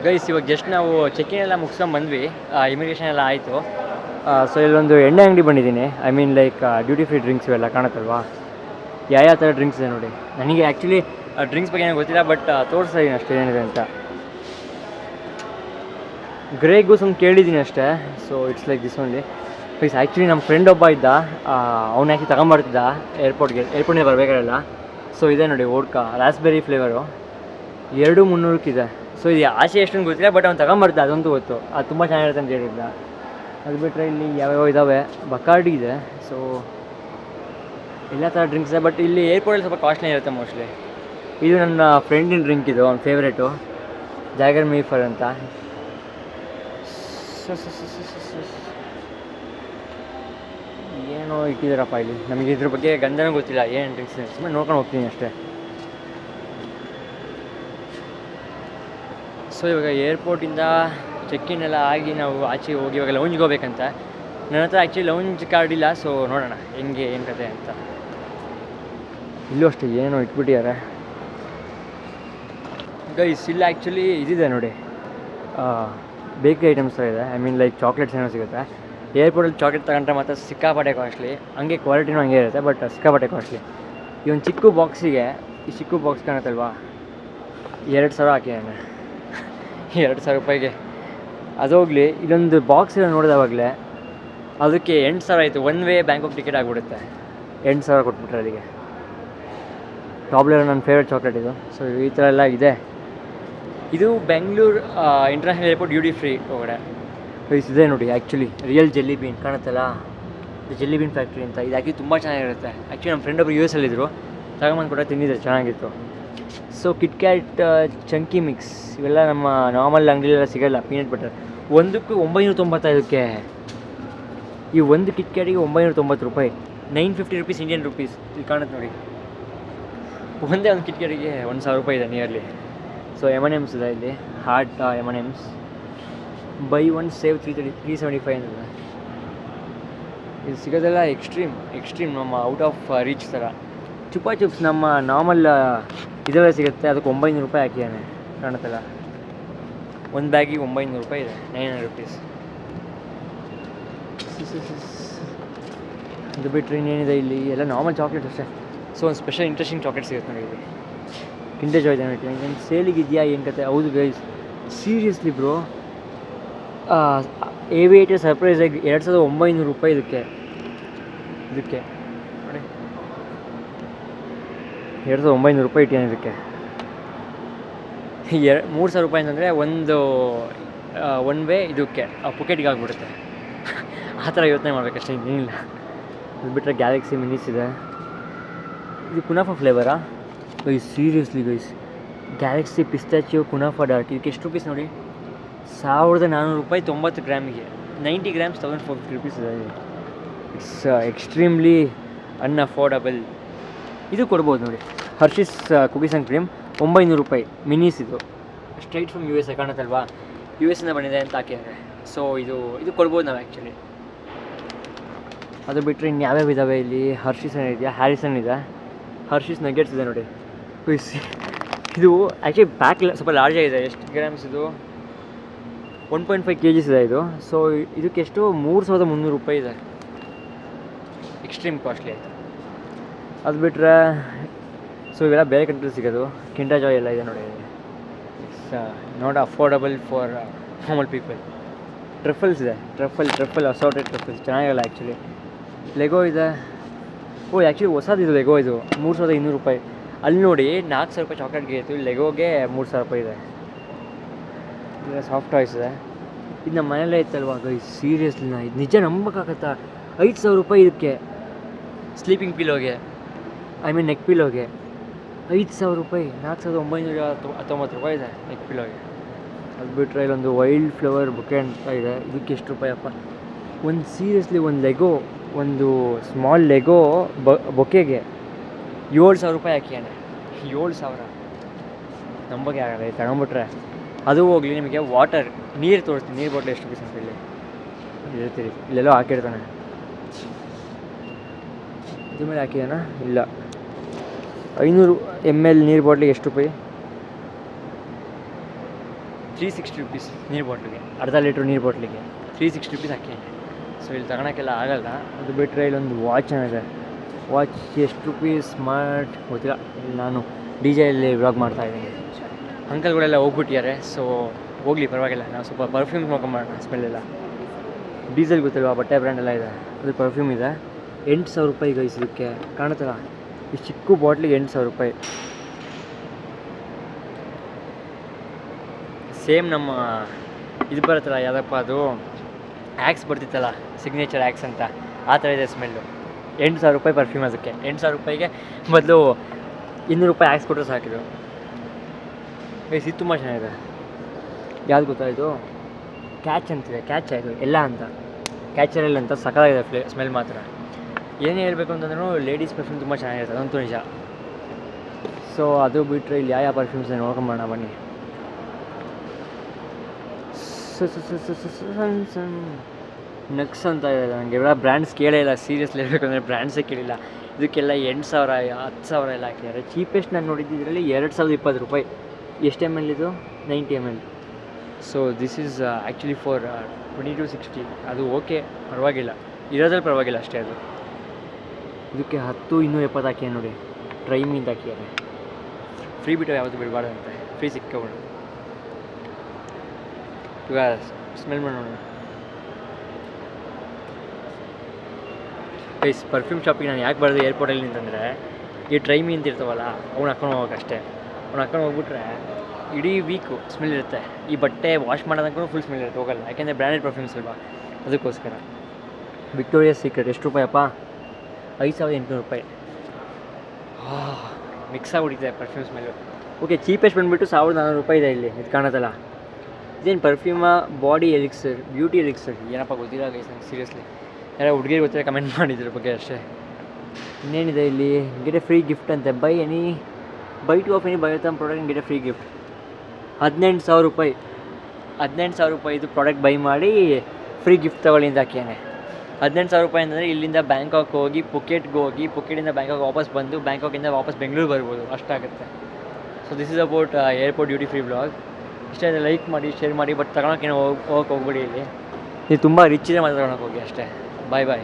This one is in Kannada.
ಗೈಸ್ ಇವಾಗ ಜಸ್ಟ್ ನಾವು ಚೆಕ್ಕಿಂಗ್ ಎಲ್ಲ ಮುಗಿಸ್ಕೊಂಡು ಬಂದ್ವಿ, ಇಮಿಗ್ರೇಷನ್ ಎಲ್ಲ ಆಯಿತು. ಸೊ ಇಲ್ಲೊಂದು ಎಣ್ಣೆ ಅಂಗಡಿ ಬಂದಿದ್ದೀನಿ. I mean like duty free drinks ಇವೆಲ್ಲ ಕಾಣುತ್ತಲ್ವಾ, ಯಾವ ಥರ ಡ್ರಿಂಕ್ಸ್ ಇದೆ ನೋಡಿ. ನನಗೆ ಆ್ಯಕ್ಚುಲಿ ಡ್ರಿಂಕ್ಸ್ ಬಗ್ಗೆ ಏನೂ ಗೊತ್ತಿಲ್ಲ, ಬಟ್ ತೋರಿಸ್ತಾ ಇದ್ದೀನಿ ಅಷ್ಟೇ ಏನಿದೆ ಅಂತ. ಗ್ರೇ ಗೂಸ್ ಒಂದು ಕೇಳಿದ್ದೀನಿ ಅಷ್ಟೇ. So it's like this only. Please actually ನಮ್ಮ ಫ್ರೆಂಡ್ ಒಬ್ಬ ಇದ್ದ, ಅವ್ನು ಆ್ಯಕ್ಚುಲಿ ತಗೊಂಬರ್ತಿದ್ದ ಏರ್ಪೋರ್ಟ್ಗೆ ಬರಬೇಕಾರಲ್ಲ. ಸೊ ಇದೆ ನೋಡಿ ವೋಡ್ಕಾ ರಾಸ್ಬೆರಿ ಫ್ಲೇವರು, 2,300 ಸೊ ಇದು ಆಸೆ ಎಷ್ಟೊಂದು ಗೊತ್ತಿಲ್ಲ, ಬಟ್ ಅವ್ನು ತಗೊಂಬರ್ತಿದ್ದ ಅದಂತೂ ಗೊತ್ತು. ಅದು ತುಂಬ ಚೆನ್ನಾಗಿರುತ್ತೆ ಅಂತ ಹೇಳಿದ್ದ. ಅದು ಬಿಟ್ಟರೆ ಇಲ್ಲಿ ಯಾವ್ಯಾವ ಇದ್ದಾವೆ, ಬಕಾರ್ಡಿ ಇದೆ. ಸೊ ಎಲ್ಲ ಥರ ಡ್ರಿಂಕ್ಸ್ ಇದೆ, ಬಟ್ ಇಲ್ಲಿ ಏರ್ಪೋರ್ಟಲ್ಲಿ ಸ್ವಲ್ಪ ಕಾಸ್ಟ್ಲಿ ಇರುತ್ತೆ ಮೋಸ್ಟ್ಲಿ. ಇದು ನನ್ನ ಫ್ರೆಂಡಿನ ಡ್ರಿಂಕ್, ಇದು ಅವ್ನ ಫೇವ್ರೇಟು, ಜಾಗರ್ ಮೀಫರ್ ಅಂತ. ಏನೋ ಇಟ್ಟಿದ್ದಾರಪ್ಪ ಇಲ್ಲಿ, ನಮಗೆ ಇದ್ರ ಬಗ್ಗೆ ಗಂಧನೂ ಗೊತ್ತಿಲ್ಲ, ಏನು ಡ್ರಿಂಕ್ಸ್ ಸುಮ್ಮನೆ ನೋಡ್ಕೊಂಡು ಹೋಗ್ತೀನಿ ಅಷ್ಟೇ. ಸೊ ಇವಾಗ ಏರ್ಪೋರ್ಟಿಂದ ಚೆಕ್ಕಿನ್ ಎಲ್ಲ ಆಗಿ ನಾವು ಆಚೆ ಹೋಗಿ ಇವಾಗ ಲೌಂಜ್ಗೆ ಹೋಗ್ಬೇಕಂತ. ನನ್ನ ಹತ್ರ ಆ್ಯಕ್ಚುಲಿ ಲೌಂಜ್ ಕಾರ್ಡ್ ಇಲ್ಲ, ಸೊ ನೋಡೋಣ ಹೆಂಗೆ ಏನು ಕತೆ ಅಂತ. ಇಲ್ಲೂ ಅಷ್ಟೇ ಏನೋ ಇಟ್ಬಿಟ್ಟಿದ್ದಾರೆ ಗೈಸ್. ಇಲ್ಲ ಆ್ಯಕ್ಚುಲಿ ಇದಿದೆ ನೋಡಿ, ಬೇಕ್ರಿ ಐಟಮ್ಸ್ ಇದೆ. ಐ ಮೀನ್ ಲೈಕ್ ಚಾಕ್ಲೇಟ್ಸ್ ಏನೋ ಸಿಗುತ್ತೆ. ಏರ್ಪೋರ್ಟಲ್ಲಿ ಚಾಕ್ಲೇಟ್ ತಗೊಂಡ್ರೆ ಮಾತ್ರ ಸಿಕ್ಕಾಪಟ್ಟೆ ಕಾಸ್ಟ್ಲಿ, ಹಂಗೆ ಕ್ವಾಲಿಟಿನೂ ಹಂಗೆ ಇರುತ್ತೆ, ಬಟ್ ಸಿಕ್ಕಾಪಟ್ಟೆ ಕಾಸ್ಟ್ಲಿ. ಈ ಒಂದು ಚಿಕ್ಕ ಬಾಕ್ಸಿಗೆ, ಈ ಚಿಕ್ಕ ಬಾಕ್ಸ್ ಕಾಣುತ್ತಲ್ವಾ, 2,000 ಹಾಕಿದ್ದಾನೆ. 2,000 ರೂಪಾಯಿಗೆ. ಅದೋಗಲಿ, ಇಲ್ಲೊಂದು ಬಾಕ್ಸ್ ಎಲ್ಲ ನೋಡಿದವಾಗಲೇ ಅದಕ್ಕೆ 8,000 ಆಯಿತು. ಒನ್ ವೇ ಬ್ಯಾಂಕಾಕ್ ಟಿಕೆಟ್ ಆಗಿಬಿಡುತ್ತೆ. 8,000 ಕೊಟ್ಬಿಟ್ರೆ ಅದಕ್ಕೆ. ಟಾಬ್ಲರ್ ನನ್ನ ಫೇವ್ರೇಟ್ ಚಾಕ್ಲೇಟ್ ಇದು. ಸೊ ಈ ಥರ ಎಲ್ಲ ಇದೆ. ಇದು Bengaluru international airport duty free ಒಳಗಡೆ ಇದೆ ನೋಡಿ. ಆ್ಯಕ್ಚುಲಿ ರಿಯಲ್ ಜೆಲ್ಲಿ ಬೀನ್ ಕಾಣುತ್ತಲ್ಲ, ಇದು ಜೆಲ್ಲಿ ಬೀನ್ ಫ್ಯಾಕ್ಟ್ರಿ ಅಂತ. ಇದು ಆ್ಯಕ್ಚುಲಿ ತುಂಬ ಚೆನ್ನಾಗಿರುತ್ತೆ. ಆ್ಯಕ್ಚುಲಿ ನಮ್ಮ ಫ್ರೆಂಡ್ ಒಬ್ಬರು US ಅಲ್ಲಿದ್ದರು, ತಗೊಂಬಂದು ಕೂಡ ತಿಂದಿದ್ದೆ, ಚೆನ್ನಾಗಿತ್ತು. ಸೊ ಕಿಟ್ಕ್ಯಾಟ್, ಚಂಕಿ ಮಿಕ್ಸ್ ಇವೆಲ್ಲ ನಮ್ಮ ನಾರ್ಮಲ್ ಅಂಗಡಿಲೆಲ್ಲ ಸಿಗೋಲ್ಲ. ಪೀನಟ್ ಬಟರ್ ಒಂದಕ್ಕೂ 995. ಈ ಒಂದು ಕಿಟ್ಕ್ಯಾಟಿಗೆ 990 ರೂಪಾಯಿ, 950 ರುಪೀಸ್ ಇಂಡಿಯನ್ ರುಪೀಸ್. ಇಲ್ಲಿ ಕಾಣುತ್ತೆ ನೋಡಿ, ಒಂದೇ ಒಂದು ಕಿಟ್ಕ್ಯಾಟಿಗೆ 1,000 ರೂಪಾಯಿ ಇದೆ ನಿಯರ್ಲಿ. ಸೊ M&M's ಇದೆ ಇಲ್ಲಿ, heart M&M's, by one save 375 ಅಂತ. ಇದು ಸಿಗೋದೆಲ್ಲ ಎಕ್ಸ್ಟ್ರೀಮ್ ನಮ್ಮ ಔಟ್ ಆಫ್ ರೀಚ್ ಥರ. ಚುಪಾ ಚುಪ್ಸ್ ನಮ್ಮ ನಾರ್ಮಲ್ ಇದೆಲ್ಲ ಸಿಗುತ್ತೆ, ಅದಕ್ಕೆ 900 ರೂಪಾಯಿ ಹಾಕಿದ್ದಾನೆ, ಕಾಣುತ್ತಲ್ಲ. ಒಂದು ಬ್ಯಾಗಿಗೆ 900 ರೂಪಾಯಿ ಇದೆ, 900 ರುಪೀಸ್. ಅದು ಬಿಟ್ಟರೆ ಇನ್ನೇನಿದೆ ಇಲ್ಲಿ, ಎಲ್ಲ ನಾರ್ಮಲ್ ಚಾಕ್ಲೇಟ್ ಅಷ್ಟೇ. ಸೊ ಒಂದು ಸ್ಪೆಷಲ್ ಇಂಟ್ರೆಸ್ಟಿಂಗ್ ಚಾಕ್ಲೇಟ್ ಸಿಗುತ್ತೆ ನೋಡಿ ಇಲ್ಲಿ. ಕಿಂಡರ್ ಜಾಯ್ ಇದೆ, ಏನು ಸೇಲಿಗಿದೆಯಾ ಏನು ಕತೆ? ಹೌದು ಗೈಸ್, ಸೀರಿಯಸ್ಲಿ ಬ್ರೋ, ಏವಿಯೇಟರ್ ಸರ್ಪ್ರೈಸಾಗಿ 2,900 ರೂಪಾಯಿ ಇದಕ್ಕೆ ನೋಡಿ, 2,900 ರೂಪಾಯಿ ಇಟ್ಟಿದ್ದಾನೆ ಇದಕ್ಕೆ. 3,000 ರೂಪಾಯಿ ಅಂತಂದರೆ ಒನ್ ವೇ ಇದಕ್ಕೆ ಪೊಕೆಟ್ಗೆ ಆಗಿಬಿಡುತ್ತೆ. ಆ ಥರ ಯೋಚನೆ ಮಾಡಬೇಕಷ್ಟೇ, ಇನ್ನೇನಿಲ್ಲ. ಅದು ಬಿಟ್ಟರೆ ಗ್ಯಾಲಕ್ಸಿ ಮಿನಿಸ್ ಇದೆ. ಇದು ಕುನಾಫಾ ಫ್ಲೇವರಾ guys? Seriously guys, Galaxy pistachio kunafa dark, ಇದಕ್ಕೆ ಎಷ್ಟು ರುಪೀಸ್ ನೋಡಿ, 1,400 ರೂಪಾಯಿ 90 ಗ್ರಾಮಿಗೆ. 90 ಗ್ರಾಮ್ಸ್ 1,450 ರುಪೀಸ್ ಇದೆ. It's extremely unaffordable. ಇದು ಕೊಡ್ಬೋದು ನೋಡಿ, ಹರ್ಷೀಸ್ ಕುಕೀಸ್ ಆ್ಯಂಡ್ ಕ್ರೀಮ್ 900 ರೂಪಾಯಿ ಮಿನೀಸ್. ಇದು ಸ್ಟ್ರೈಟ್ ಫ್ರಮ್ USA ಕಾಣುತ್ತಲ್ವಾ, US ಇಂದ ಬಂದಿದೆ ಅಂತ ಹಾಕಿದ್ದಾರೆ. ಸೊ ಇದು ಕೊಡ್ಬೋದು ನಾವು ಆ್ಯಕ್ಚುಲಿ. ಅದು ಬಿಟ್ಟರೆ ಇನ್ನು ಯಾವ್ಯಾವ ಇದ್ದಾವೆ ಇಲ್ಲಿ, ಹರ್ಷೀಸ್ ಇದೆಯಾ, ಹ್ಯಾರಿಸನ್ ಇದೆ, ಹರ್ಷೀಸ್ ನಗೆಟ್ಸ್ ಇದೆ ನೋಡಿ. ಇದು ಆ್ಯಕ್ಚುಲಿ ಪ್ಯಾಕ್ ಸ್ವಲ್ಪ ಲಾರ್ಜ್ ಆಗಿದೆ. ಎಷ್ಟು ಗ್ರಾಮ್ಸ್ ಇದು? 1.5 kg ಇದೆ ಇದು. ಸೊ ಇದಕ್ಕೆ ಎಷ್ಟು? 3,300 ರೂಪಾಯಿ ಇದೆ. ಎಕ್ಸ್ಟ್ರೀಮ್ ಕಾಸ್ಟ್ಲಿ ಆಯಿತು. ಅದು ಬಿಟ್ಟರೆ ಸೊ ಇವೆಲ್ಲ ಬೇರೆ ಕಂಟ್ರಿ ಸಿಗೋದು. ಕಿಂಡರ್ ಜಾಯ್ ಎಲ್ಲ ಇದೆ ನೋಡಿ. It's not affordable for normal people. Truffles ಇದೆ, ಟ್ರಫಲ್ ಅಸಾರ್ಟೆಡ್ ಟ್ರಫಲ್ಸ್ ಚೆನ್ನಾಗಿರಲ್ಲ ಆ್ಯಕ್ಚುಲಿ. ಲೆಗೋ ಇದೆ. ಆ್ಯಕ್ಚುಲಿ ಹೊಸದಿದು ಲೆಗೋ, ಇದು 3,200 ರೂಪಾಯಿ. ಅಲ್ಲಿ ನೋಡಿ 4,000 ರೂಪಾಯಿ ಚಾಕ್ಲೇಟ್ಗೆ ಇತ್ತು, ಲೆಗೋಗೆ 3,000 ರೂಪಾಯಿ ಇದೆ. ಇಲ್ಲ ಸಾಫ್ಟ್ ಟಾಯ್ಸ್ ಇದೆ. ಇದು ನಮ್ಮ ಮನೆಯಲ್ಲೇ ಇತ್ತಲ್ವ ಗೈಸ್, ಸೀರಿಯಸ್ಲಿ ಇದು ನಿಜ ನಂಬಕ್ಕಾಗತ್ತಾ? 5,000 ರೂಪಾಯಿ ಇದಕ್ಕೆ, ಸ್ಲೀಪಿಂಗ್ ಪಿಲೋಗೆ, ಐ ಮೀನ್ ನೆಕ್ ಪಿಲೋಗೆ 5,000 ರೂಪಾಯಿ. 4,990 ರೂಪಾಯಿ ಇದೆ ನೆಕ್ ಪಿಲೋಗೆ. ಅದು ಬಿಟ್ಟರೆ ಇಲ್ಲೊಂದು ವೈಲ್ಡ್ ಫ್ಲವರ್ ಬೊಕೆ ಅಂತ ಇದೆ. ಇದಕ್ಕೆ ಎಷ್ಟು ರೂಪಾಯಿ ಅಪ್ಪ? ಸೀರಿಯಸ್ಲಿ ಒಂದು ಲೆಗೋ, ಒಂದು ಸ್ಮಾಲ್ ಲೆಗೋ ಬೊಕೆಗೆ 7,000 ರೂಪಾಯಿ ಹಾಕಿಯಾನೆ. 7,000 ನಂಬಕ್ಕೆ ಆಗಲ್ಲ. ಇದು ತಗೊಂಬಿಟ್ರೆ ಅದು ಹೋಗಲಿ. ನಿಮಗೆ ವಾಟರ್, ನೀರು ತೋರಿಸ್ತೀನಿ, ನೀರು ಬಾಟ್ಲ್ ಎಷ್ಟು ರುಪೀಸ್ ಅಂತ ಹೇಳಿ ಇರ್ತೀರಿ. ಇಲ್ಲೆಲ್ಲೋ ಹಾಕಿರ್ತಾನೆ. ಇದ್ರ ಮೇಲೆ ಹಾಕಿದಾನ? ಇಲ್ಲ. 500 ml ನೀರು ಬಾಟ್ಲಿಗೆ ಎಷ್ಟು ರೂಪಾಯಿ? ₹360 ನೀರು ಬಾಟ್ಲಿಗೆ, ಅರ್ಧ ಲೀಟ್ರ್ ನೀರು ಬಾಟ್ಲಿಗೆ ₹360 ಹಾಕಿ. ಸೊ ಇಲ್ಲಿ ತಗೊಳಕ್ಕೆಲ್ಲ ಆಗಲ್ಲ. ಅದು ಬಿಟ್ಟರೆ ಇಲ್ಲೊಂದು ವಾಚ್ ಏನಿದೆ, ವಾಚ್ ಎಷ್ಟು ರುಪೀಸ್ ಸ್ಮಾರ್ಟ್ ಗೊತ್ತಿಲ್ಲ. ಇಲ್ಲಿ ನಾನು DJಯಲ್ಲಿ ವ್ಲಾಗ್ ಮಾಡ್ತಾಯಿದ್ದೀನಿ. ಅಂಕಲ್ಗಳೆಲ್ಲ ಹೋಗ್ಬಿಟ್ಟಿದ್ದಾರೆ. ಸೊ ಹೋಗಲಿ ಪರವಾಗಿಲ್ಲ, ನಾವು ಸ್ವಲ್ಪ ಪರ್ಫ್ಯೂಮ್ ನೋಡ್ಕೊಂಬರೋಣ. ಸ್ಮೆಲ್ಲೆಲ್ಲ ಡೀಸೆಲ್ ಗೊತ್ತಿಲ್ವಾ, ಬಟ್ಟೆ ಬ್ರ್ಯಾಂಡ್ ಎಲ್ಲ ಇದೆ. ಅದು ಪರ್ಫ್ಯೂಮ್ ಇದೆ. ₹8,000 ಗೈಸ್. ಇದಕ್ಕೆ ಕಾಣುತ್ತಲ್ಲ, ಈ ಚಿಕ್ಕ ಬಾಟ್ಲಿಗೆ ₹8,000. ಸೇಮ್ ನಮ್ಮ ಇದು ಬರುತ್ತಲ್ಲ, ಯಾವುದಪ್ಪ ಅದು ಆ್ಯಕ್ಸ್ ಬರ್ತಿತ್ತಲ್ಲ, ಸಿಗ್ನೇಚರ್ ಆ್ಯಕ್ಸ್ ಅಂತ, ಆ ಥರ ಇದೆ ಸ್ಮೆಲ್ಲು. ₹8,000 ಪರ್ಫ್ಯೂಮ್. ಅದಕ್ಕೆ ₹8,000ಗೆ ಬದಲು ₹200 ಆ್ಯಕ್ಸ್ ಕೊಟ್ಟರೆ ಸಾಕಿದ್ರು. ಗೈಸ್ ಇದು ತುಂಬ ಚೆನ್ನಾಗಿದೆ. ಯಾವ್ದು ಗೊತ್ತಾಯಿತು, ಕ್ಯಾಚ್ ಅಂತಿದೆ, ಕ್ಯಾಚ್ ಆಯಿತು ಎಲ್ಲ ಅಂತ, ಕ್ಯಾಚರಲ್ಲಿ ಅಂತ ಸಕ್ಕತ್ತಾಗಿದೆ ಸ್ಮೆಲ್ ಮಾತ್ರ. ಏನೇ ಹೇಳ್ಬೇಕು ಅಂತಂದ್ರೂ ಲೇಡೀಸ್ ಪರ್ಫ್ಯೂಮ್ ತುಂಬ ಚೆನ್ನಾಗಿರುತ್ತೆ, ಅದಂತೂ ನಿಜ. ಸೊ ಅದು ಬಿಟ್ಟರೆ ಇಲ್ಲಿ ಯಾವ ಪರ್ಫ್ಯೂಮ್ಸ್ ನೋಡ್ಕೊಂಬರೋಣ ಬನ್ನಿ. ನಕ್ಸ್ ಅಂತ ಇದೆ. ನನಗೆ ಎಲ್ಲ ಬ್ರ್ಯಾಂಡ್ಸ್ ಕೇಳೇ ಇಲ್ಲ, ಸೀರಿಯಸ್ಲಿ ಹೇಳ್ಬೇಕಂದ್ರೆ ಬ್ರ್ಯಾಂಡ್ಸೇ ಕೇಳಿಲ್ಲ. ಇದಕ್ಕೆಲ್ಲ $8,000 10,000 ಎಲ್ಲ ಹಾಕಿದ್ದಾರೆ. ಚೀಪೆಸ್ಟ್ ನಾನು ನೋಡಿದ್ದು ಇದರಲ್ಲಿ ₹2,020. ಎಷ್ಟು ml ಇದು? 90 ml. So this is actually for 2260. ಅದು ಓಕೆ, ಪರವಾಗಿಲ್ಲ, ಇರೋದ್ರಲ್ಲಿ ಪರವಾಗಿಲ್ಲ ಅಷ್ಟೇ. ಅದು ಇದಕ್ಕೆ 10-270 ಹಾಕಿ ನೋಡಿ, ಟ್ರೈ ಮೀ ಅಂತ ಹಾಕಿದ್ದಾರೆ. ಫ್ರೀ ಬಿಟ್ಟು ಯಾವತ್ತೂ ಬಿಡಬಾರ್ದು ಅಂತೆ, ಫ್ರೀ ಸಿಕ್ಕೋಬಿಡು. ಇವಾಗ ಸ್ಮೆಲ್ ಮಾಡೋಣ. ಗೈಸ್ ಪರ್ಫ್ಯೂಮ್ ಶಾಪಿಗೆ ನಾನು ಯಾಕೆ ಬರೋದು ಏರ್ಪೋರ್ಟಲ್ಲಿ ಅಂತಂದರೆ, ಈ ಟ್ರೈ ಮೀ ಅಂತ ಇರ್ತಾವಲ್ಲ, ಅವ್ನು ಹಾಕೊಂಡು ಹೋಗೋಕ್ಕಷ್ಟೇ. ಅವ್ನು ಹಾಕೊಂಡು ಹೋಗ್ಬಿಟ್ರೆ ಇಡೀ ವೀಕು ಸ್ಮೆಲ್ ಇರುತ್ತೆ. ಈ ಬಟ್ಟೆ ವಾಶ್ ಮಾಡೋದಕ್ಕೂ ಫುಲ್ ಸ್ಮೆಲ್ ಇರುತ್ತೆ, ಹೋಗಲ್ಲ. ಯಾಕೆಂದರೆ ಬ್ರ್ಯಾಂಡೆಡ್ ಪರ್ಫ್ಯೂಮ್ಸ್ ಅಲ್ವಾ, ಅದಕ್ಕೋಸ್ಕರ. ವಿಕ್ಟೋರಿಯಾ ಸೀಕ್ರೆಟ್ ಎಷ್ಟು ರೂಪಾಯಪ್ಪ? ₹5,800. ಮಿಕ್ಸ್ ಆಗಿಬಿಟ್ಟಿದೆ ಪರ್ಫ್ಯೂಮ್ ಸ್ಮೆಲ್ಲು. ಓಕೆ, ಚೀಪೆಸ್ಟ್ ಬಂದುಬಿಟ್ಟು ₹1,400 ಇದೆ ಇಲ್ಲಿ. ಇದು ಕಾಣುತ್ತಲ್ಲ, ಇದೇನು ಪರ್ಫ್ಯೂಮಾ? ಬಾಡಿ ಎಲಿಕ್ಸರ್, ಬ್ಯೂಟಿ ಎಲಿಕ್ಸರ್, ಏನಪ್ಪ ಗೊತ್ತಿಲ್ಲ ಗೈಸ್ ನಂಗೆ ಸೀರಿಯಸ್ಲಿ. ಯಾರೋ ಹುಡುಗಿರು ಗೊತ್ತಿಲ್ಲ ಕಮೆಂಟ್ ಮಾಡಿದ್ರ ಬಗ್ಗೆ ಅಷ್ಟೇ. ಇನ್ನೇನಿದೆ ಇಲ್ಲಿ, ಗೆಟ್ ಎ ಫ್ರೀ ಗಿಫ್ಟ್ ಅಂತೆ. Buy two of any Biotherm product get a free gift. ₹18,000. ₹18,000 ಇದು ಪ್ರಾಡಕ್ಟ್ ಬೈ ಮಾಡಿ ಫ್ರೀ ಗಿಫ್ಟ್ ತೊಗೊಳ್ಳಿ ಅಂತ ಹಾಕಿಯಾನೆ. ₹18,000 ಅಂತಂದರೆ ಇಲ್ಲಿಂದ ಬ್ಯಾಂಕಾಕ್ ಹೋಗಿ ಪುಕೆಟ್ಗೆ ಹೋಗಿ, ಪುಕೆಟಿಂದ ಬ್ಯಾಂಕಾಕ್ ವಾಪಸ್ ಬಂದು, ಬ್ಯಾಂಕಾಕಿಂದ ವಾಪಸ್ ಬೆಂಗಳೂರು ಬರ್ಬೋದು, ಅಷ್ಟಾಗುತ್ತೆ. So this is about airport duty free vlog. ಇಷ್ಟೇ, ಲೈಕ್ ಮಾಡಿ, ಶೇರ್ ಮಾಡಿ, ಬಟ್ ತಗೊಳಕ್ಕೇನೋ ಹೋಗ್ಬಿಡಿ. ಇಲ್ಲಿ ಇದು ತುಂಬ ರಿಚ್ ಇದೆ, ಮಾತ್ರ ತಗೊಳಕ್ಕೆ ಹೋಗಿ ಅಷ್ಟೇ. ಬಾಯ್.